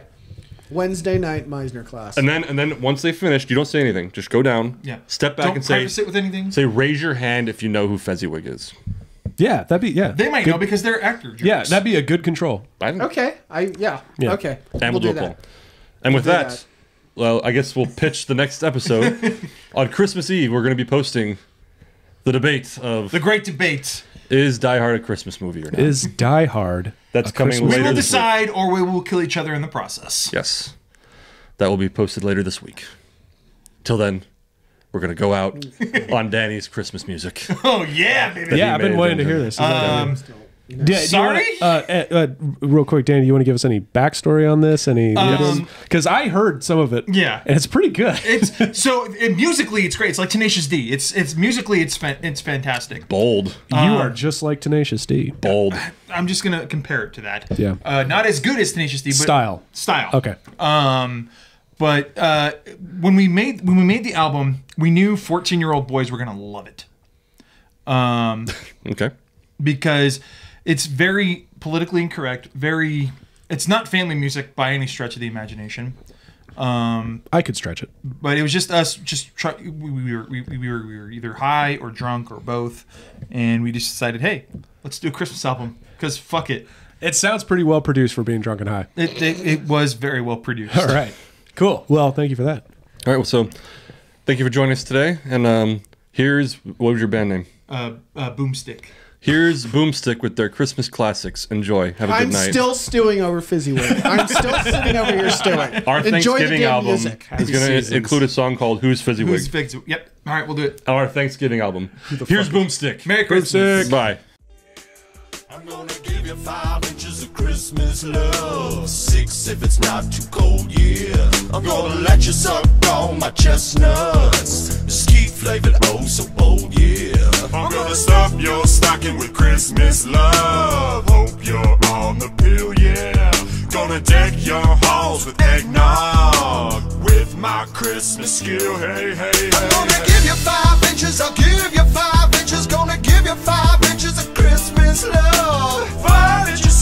Wednesday night Meisner class. And then once they finished, you don't say anything. Just go down. Yeah. Step back Don't and say, preface it with anything. raise your hand if you know who Fezziwig is. Yeah, that'd be They might know because they're actor jokes. Yeah, that'd be a good control. Okay. Yeah. Yeah. Okay. And we'll do a that. poll. And with do that, that. well, I guess we'll pitch the next episode. On Christmas Eve, we're going to be posting the debate of The great debate. is Die Hard a Christmas movie or not? Is Die Hard. That's a coming Christmas later We will this week. decide, or we will kill each other in the process. Yes. That will be posted later this week. Till then, we're going to go out on Danny's Christmas music. Oh yeah, baby. Yeah, I've been waiting to hear this. Sorry? Real quick, Danny, you want to give us any backstory on this? Because I heard some of it. Yeah. And it's pretty good. Musically it's great. It's like Tenacious D. It's musically it's fantastic. Bold. You are just like Tenacious D. Bold. I'm just gonna compare it to that. Yeah. Not as good as Tenacious D, but Style. Okay. But when we made the album, we knew 14-year-old boys were gonna love it. Okay. Because it's very politically incorrect. It's not family music by any stretch of the imagination. I could stretch it, But it was just us. We were either high or drunk or both, and we just decided, hey, let's do a Christmas album because fuck it. It sounds pretty well produced for being drunk and high. It was very well produced. All right, cool. Well, thank you for that. All right. Well, so thank you for joining us today. And what was your band name? Boomstick. Here's Boomstick with their Christmas classics. Enjoy. Have a good I'm night. still stewing over Fizzywood. I'm still sitting over here stewing. Our Enjoy the Thanksgiving damn album music. is going to include a song called Who's Fizzywig. Who's Figs? Yep. All right, we'll do it. Our Thanksgiving album. Here's Boomstick. Merry Christmas. Bye. I'm gonna give you 5 inches of Christmas love, 6 if it's not too cold, yeah. I'm gonna let you suck on my chestnuts, mesquite flavored, oh so bold, yeah. I'm gonna stuff your stocking with Christmas love, hope you're on the pill, yeah. Gonna deck your halls with eggnog, with my Christmas skill, hey, hey, hey. I'm gonna give you 5 inches, I'll give you 5 inches, gonna give you 5 inches of Christmas love. 5 inches